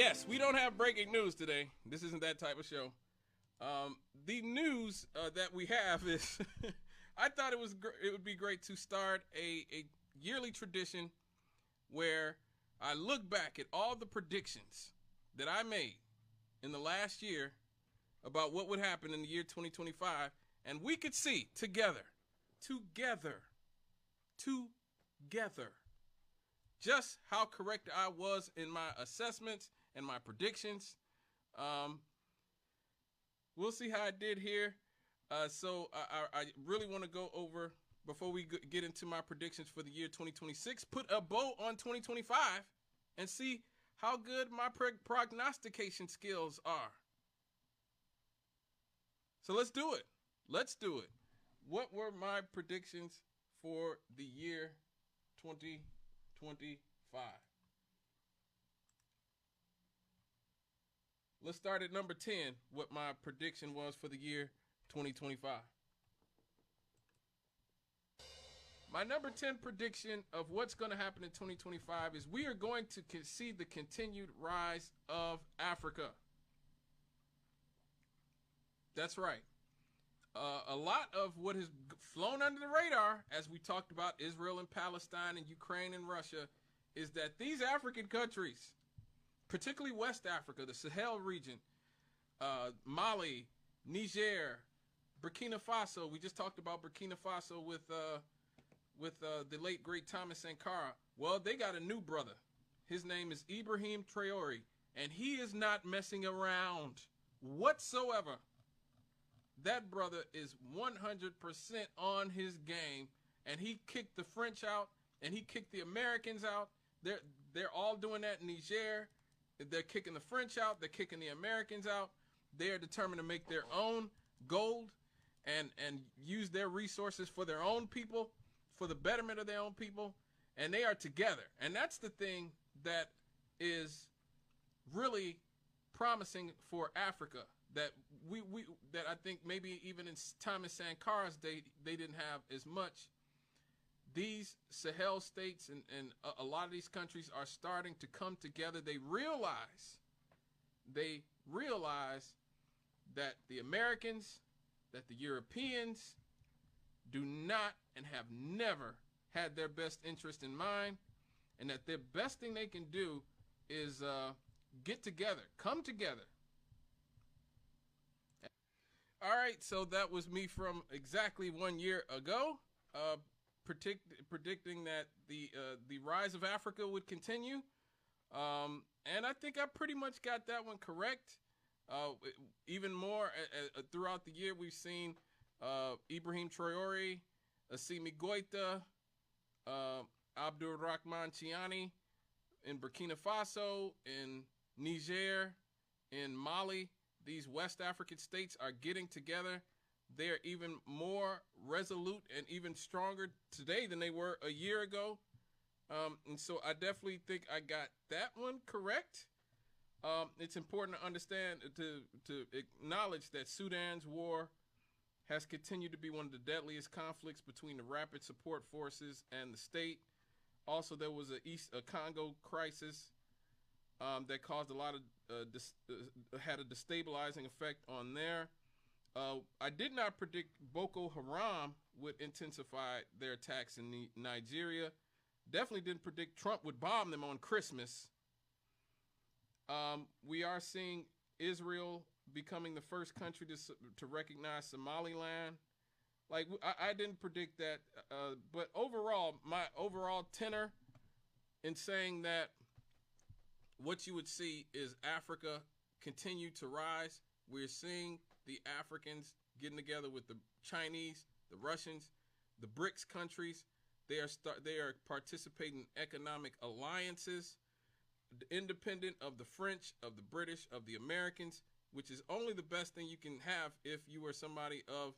Yes, we don't have breaking news today. This isn't that type of show. The news that we have is, I thought it would be great to start a yearly tradition where I look back at all the predictions that I made in the last year about what would happen in the year 2025, and we could see together, just how correct I was in my assessments and my predictions. We'll see how I did here. So I really want to go over, before we get into my predictions for the year 2026, put a bow on 2025 and see how good my prognostication skills are. So let's do it. What were my predictions for the year 2025? Let's start at number 10, what my prediction was for the year 2025. My number 10 prediction of what's going to happen in 2025 is we are going to see the continued rise of Africa. That's right. A lot of what has flown under the radar, as we talked about Israel and Palestine and Ukraine and Russia, is that these African countries, particularly West Africa, the Sahel region, Mali, Niger, Burkina Faso. We just talked about Burkina Faso with the late great Thomas Sankara. Well, they got a new brother. His name is Ibrahim Traore, and he is not messing around whatsoever. That brother is 100% on his game, and he kicked the French out, and he kicked the Americans out. They're all doing that in Niger. They're kicking the French out. They're kicking the Americans out. They are determined to make their own gold and use their resources for their own people, for the betterment of their own people, and they are together. And that's the thing that is really promising for Africa, that that I think maybe even in Thomas Sankara's day they didn't have as much. These Sahel states and a lot of these countries are starting to come together. They realize that the Americans, that the Europeans do not and have never had their best interest in mind, and that the best thing they can do is get together, come together. All right, so that was me from exactly 1 year ago, predicting that the rise of Africa would continue, and I think I pretty much got that one correct. Even more throughout the year, we've seen Ibrahim Traore, Assimi Goita, Abdul Rahman Chiani in Burkina Faso, in Niger, in Mali. These West African states are getting together. They're even more resolute and even stronger today than they were a year ago. And so I definitely think I got that one correct. It's important to understand, to acknowledge that Sudan's war has continued to be one of the deadliest conflicts between the Rapid Support Forces and the state. Also, there was a Congo crisis that caused a lot of had a destabilizing effect on there. I did not predict Boko Haram would intensify their attacks in Nigeria. Definitely didn't predict Trump would bomb them on Christmas. We are seeing Israel becoming the first country to recognize Somaliland. Like, I didn't predict that, but overall, my overall tenor in saying that what you would see is Africa continue to rise. We're seeing the Africans getting together with the Chinese, the Russians, the BRICS countries. They are participating in economic alliances, independent of the French, of the British, of the Americans, which is only the best thing you can have if you are somebody of,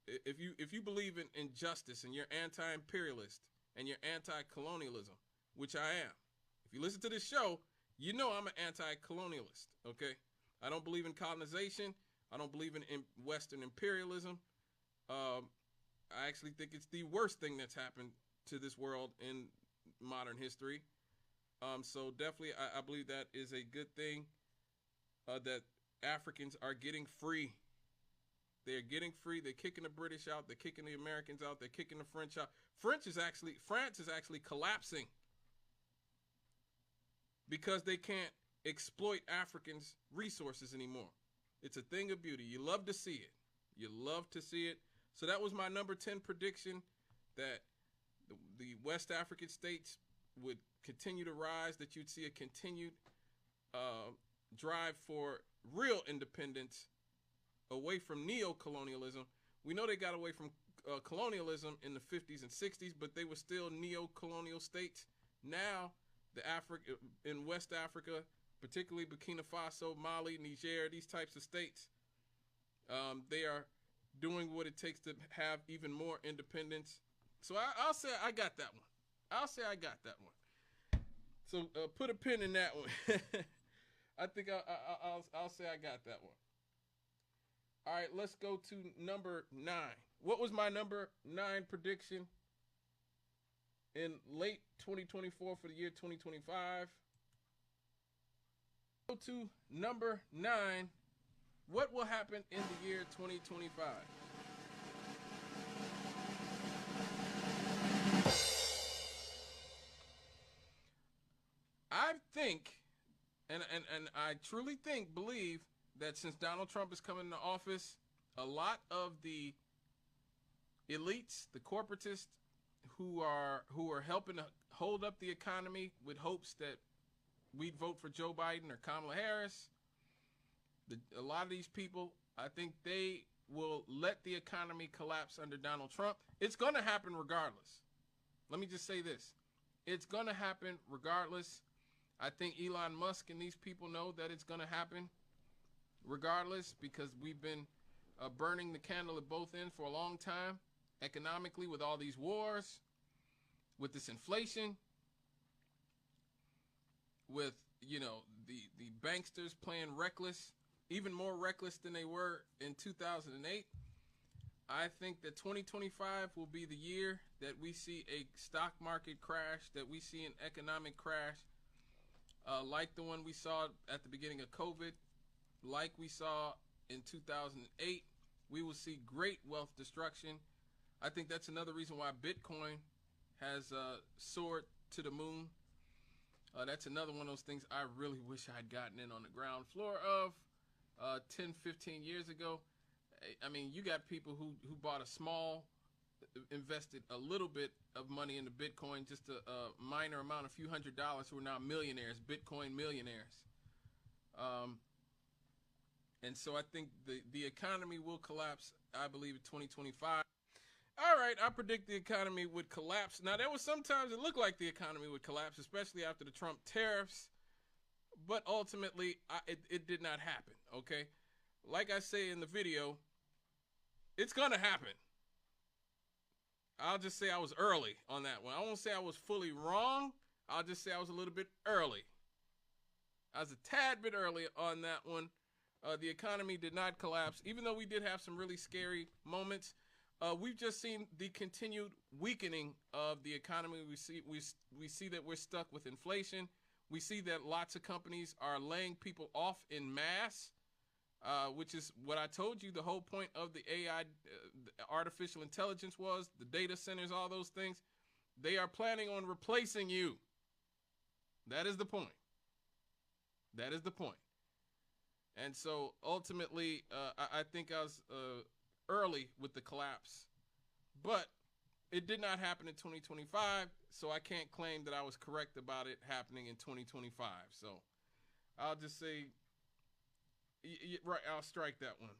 if you believe in justice and you're anti-imperialist and you're anti-colonialism, which I am. If you listen to this show, you know I'm an anti-colonialist, okay? I don't believe in colonization. I don't believe in Western imperialism. I actually think it's the worst thing that's happened to this world in modern history. So definitely, I believe that is a good thing. That Africans are getting free. They're getting free. They're kicking the British out. They're kicking the Americans out. They're kicking the French out. France is actually collapsing because they can't exploit Africans' resources anymore. It's a thing of beauty. You love to see it. You love to see it. So that was my number 10 prediction, that the West African states would continue to rise, that you'd see a continued drive for real independence away from neo-colonialism. We know they got away from colonialism in the 50s and 60s, but they were still neo-colonial states. Now, in West Africa, particularly Burkina Faso, Mali, Niger, these types of states, they are doing what it takes to have even more independence. So I'll say I got that one. I'll say I got that one. So put a pin in that one. I think I'll say I got that one. All right, let's go to number 9. What was my number 9 prediction in late 2024 for the year 2025? Go to number 9. What will happen in the year 2025? I think, and I truly believe that since Donald Trump is coming into office, a lot of the elites, the corporatists who are helping to hold up the economy with hopes that we'd vote for Joe Biden or Kamala Harris, a lot of these people, I think they will let the economy collapse under Donald Trump. It's going to happen regardless. Let me just say this. It's going to happen regardless. I think Elon Musk and these people know that it's going to happen regardless, because we've been burning the candle at both ends for a long time, economically, with all these wars, with this inflation, with, the banksters playing reckless, even more reckless than they were in 2008. I think that 2025 will be the year that we see a stock market crash, that we see an economic crash, like the one we saw at the beginning of COVID, like we saw in 2008. We will see great wealth destruction. I think that's another reason why Bitcoin has soared to the moon. That's another one of those things I really wish I had gotten in on the ground floor of 10, 15 years ago. I mean, you got people who bought a small, invested a little bit of money into Bitcoin, just a minor amount, a few $100s, who are now millionaires, Bitcoin millionaires. And so I think the economy will collapse, I believe, in 2025. All right, I predict the economy would collapse. Now, there was sometimes it looked like the economy would collapse, especially after the Trump tariffs. But ultimately, it did not happen, okay? Like I say in the video, it's going to happen. I'll just say I was early on that one. I won't say I was fully wrong. I'll just say I was a little bit early. I was a tad bit early on that one. The economy did not collapse, even though we did have some really scary moments. We've just seen the continued weakening of the economy. We see that we're stuck with inflation. We see that lots of companies are laying people off in mass, which is what I told you the whole point of the AI, artificial intelligence was, the data centers, all those things. They are planning on replacing you. That is the point. That is the point. And so ultimately, I think I was early with the collapse, but it did not happen in 2025, so I can't claim that I was correct about it happening in 2025. So I'll just say, right, I'll strike that one.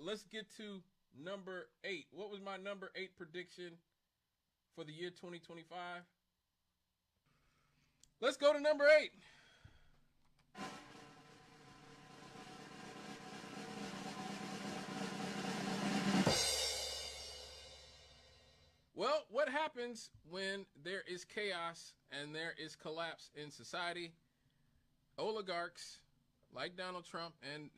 Let's get to number 8. What was my number 8 prediction for the year 2025? Let's go to number 8. Well, what happens when there is chaos and there is collapse in society? Oligarchs like Donald Trump and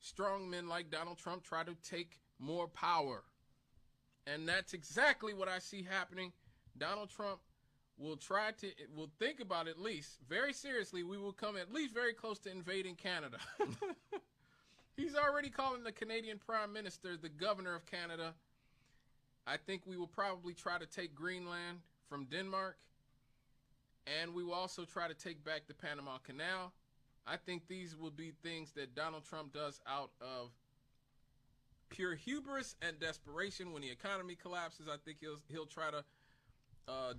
strong men like Donald Trump try to take more power. And that's exactly what I see happening. Donald Trump we'll think about at least, very seriously, we will come at least very close to invading Canada. He's already calling the Canadian Prime Minister the Governor of Canada. I think we will probably try to take Greenland from Denmark. And we will also try to take back the Panama Canal. I think these will be things that Donald Trump does out of pure hubris and desperation. When the economy collapses, I think he'll try to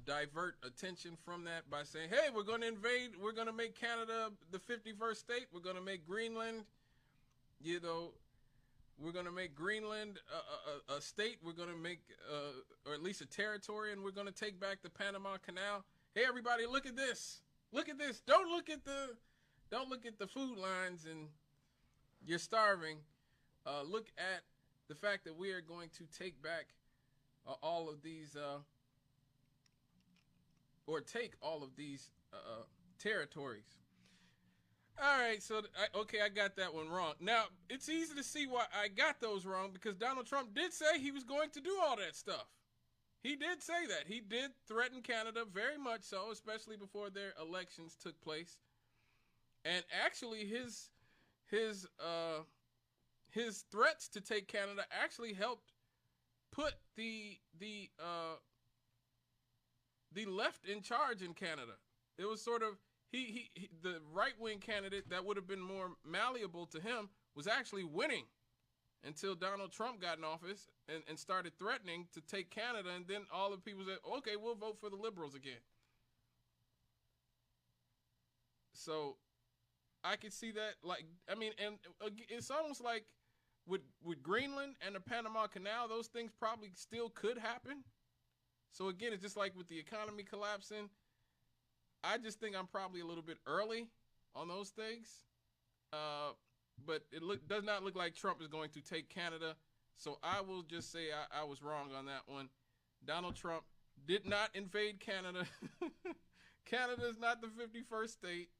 divert attention from that by saying, hey, we're going to invade, we're going to make Canada the 51st state, we're going to make Greenland, we're going to make Greenland a state, we're going to make, or at least a territory, and we're going to take back the Panama Canal. Hey, everybody, look at this. Look at this. Don't look at the food lines and you're starving. Look at the fact that we are going to take back all of these, or take all of these territories. All right, so I got that one wrong. Now, it's easy to see why I got those wrong, because Donald Trump did say he was going to do all that stuff. He did say that. He did threaten Canada very much so, especially before their elections took place. And actually, his threats to take Canada actually helped put the left in charge in Canada. It was sort of the right-wing candidate that would have been more malleable to him was actually winning until Donald Trump got in office and started threatening to take Canada, and then all the people said, okay, we'll vote for the liberals again. So I could see that, and it's almost like with Greenland and the Panama Canal, those things probably still could happen. So again, it's just like with the economy collapsing, I just think I'm probably a little bit early on those things. But it does not look like Trump is going to take Canada. So I will just say I was wrong on that one. Donald Trump did not invade Canada. Canada is not the 51st state.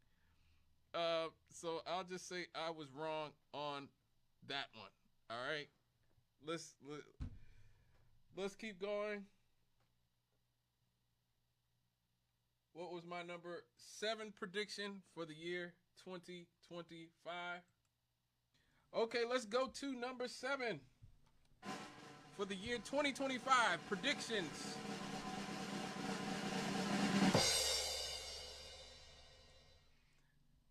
So I'll just say I was wrong on that one. All right. Let's keep going. What was my number 7 prediction for the year 2025? Okay, let's go to number 7 for the year 2025 predictions.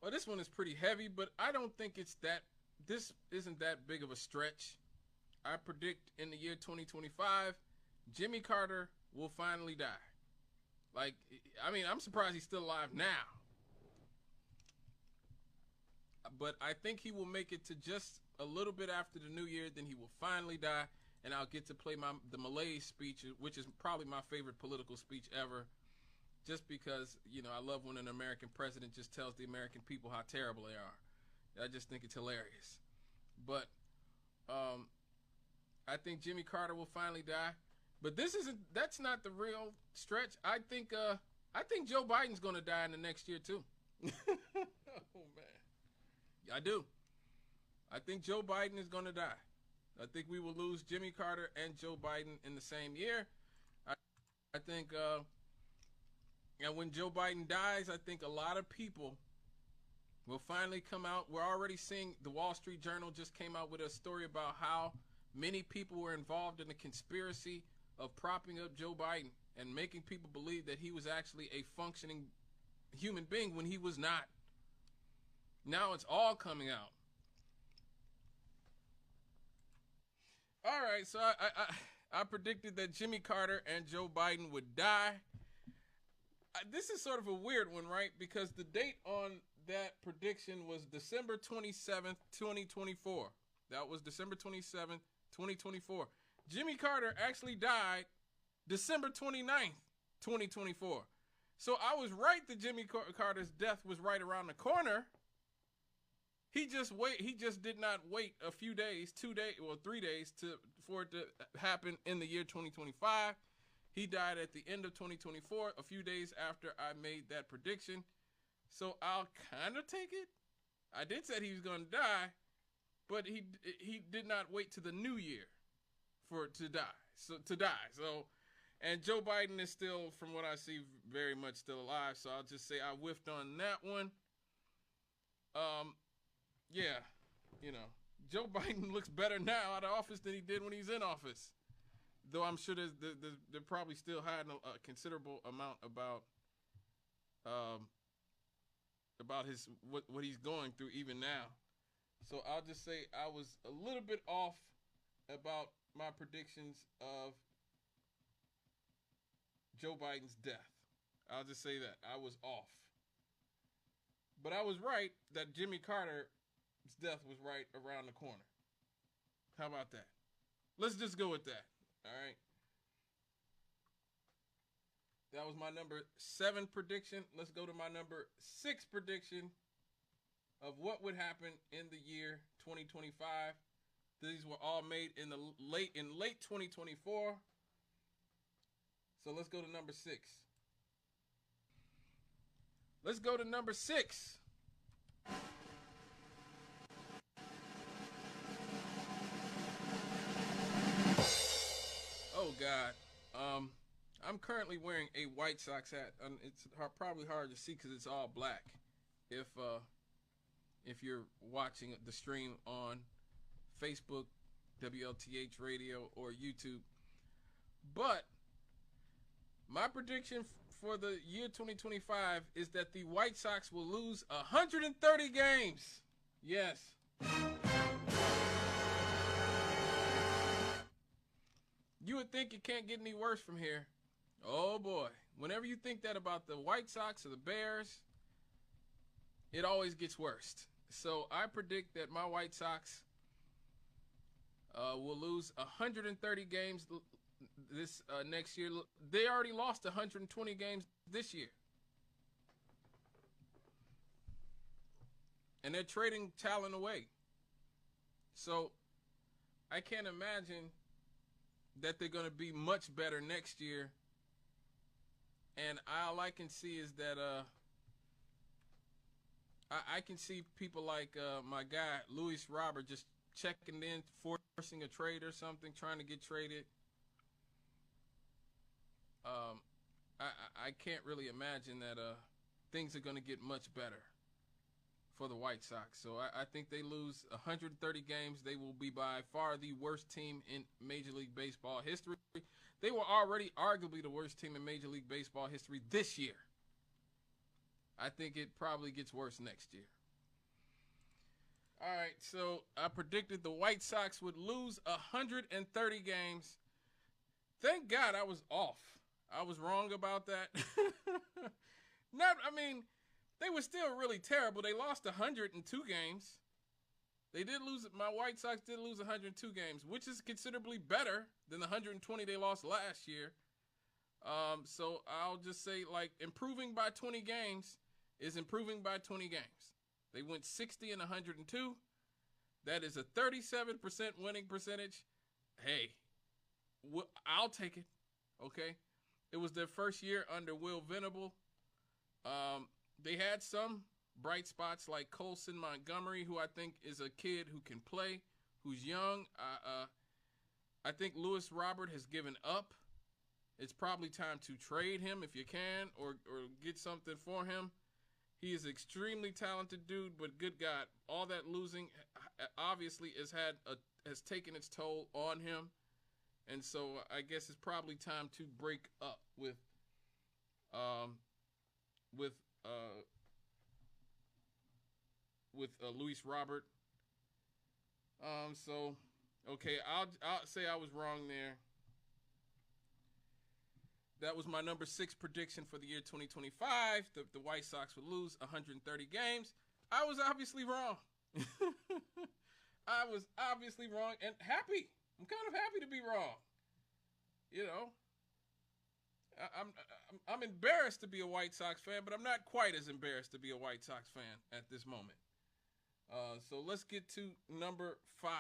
Well, this one is pretty heavy, but I don't think this isn't that big of a stretch. I predict in the year 2025, Jimmy Carter will finally die. I'm surprised he's still alive now. But I think he will make it to just a little bit after the new year, then he will finally die, and I'll get to play the Malaise speech, which is probably my favorite political speech ever, just because, I love when an American president just tells the American people how terrible they are. I just think it's hilarious. But I think Jimmy Carter will finally die. But that's not the real stretch. I think Joe Biden's going to die in the next year too. Oh man. I do. I think Joe Biden is going to die. I think we will lose Jimmy Carter and Joe Biden in the same year. I think and when Joe Biden dies, I think a lot of people will finally come out. We're already seeing the Wall Street Journal just came out with a story about how many people were involved in the conspiracy of propping up Joe Biden and making people believe that he was actually a functioning human being when he was not. Now it's all coming out. All right, so I predicted that Jimmy Carter and Joe Biden would die. This is sort of a weird one, right? Because the date on that prediction was December 27th, 2024. That was December 27th, 2024. Jimmy Carter actually died December 29th, 2024. So I was right that Jimmy Carter's death was right around the corner. He just did not wait a few days, 3 days for it to happen in the year 2025. He died at the end of 2024, a few days after I made that prediction. So I'll kind of take it. I did say he was going to die, but he did not wait to the new year to die. So And Joe Biden is still, from what I see, very much still alive. So I'll just say I whiffed on that one. Yeah, you know, Joe Biden looks better now out of office than he did when he's in office. Though I'm sure they're probably still hiding a considerable amount about his what he's going through even now. So I'll just say I was a little bit off about my predictions of Joe Biden's death. I'll just say that I was off. But I was right that Jimmy Carter's death was right around the corner. How about that? Let's just go with that. All right. That was my number 7 prediction. Let's go to my number 6 prediction of what would happen in the year 2025. These were all made in late 2024. So let's go to number 6. Let's go to number 6. Oh God. I'm currently wearing a White Sox hat. It's probably hard to see because it's all black. If you're watching the stream on Facebook, WLTH Radio, or YouTube. But my prediction for the year 2025 is that the White Sox will lose 130 games. Yes. You would think it can't get any worse from here. Oh boy. Whenever you think that about the White Sox or the Bears, it always gets worse. So I predict that my White Sox will lose 130 games this next year. They already lost 120 games this year. And they're trading talent away. So I can't imagine that they're going to be much better next year. And all I can see is that I can see people like my guy, Luis Robert, just checking in, forcing a trade or something, trying to get traded. I can't really imagine that things are going to get much better for the White Sox. So I think they lose 130 games. They will be by far the worst team in Major League Baseball history. They were already arguably the worst team in Major League Baseball history this year. I think it probably gets worse next year. All right, so I predicted the White Sox would lose 130 games. Thank God I was off. I was wrong about that. They were still really terrible. They lost 102 games. My White Sox did lose 102 games, which is considerably better than the 120 they lost last year. So I'll just say, improving by 20 games is improving by 20 games. They went 60 and 102. That is a 37% winning percentage. Hey, I'll take it. Okay. It was their first year under Will Venable. They had some bright spots like Colson Montgomery, who I think is a kid who can play, who's young. I think Luis Robert has given up. It's probably time to trade him if you can, or get something for him. He is an extremely talented dude, but good God, all that losing obviously has taken its toll on him. And so I guess it's probably time to break up with Luis Robert. Okay, I'll say I was wrong there. That was my number 6 prediction for the year 2025. The White Sox would lose 130 games. I was obviously wrong. I was obviously wrong and happy. I'm kind of happy to be wrong. You know, I'm embarrassed to be a White Sox fan, but I'm not quite as embarrassed to be a White Sox fan at this moment. So let's get to number 5.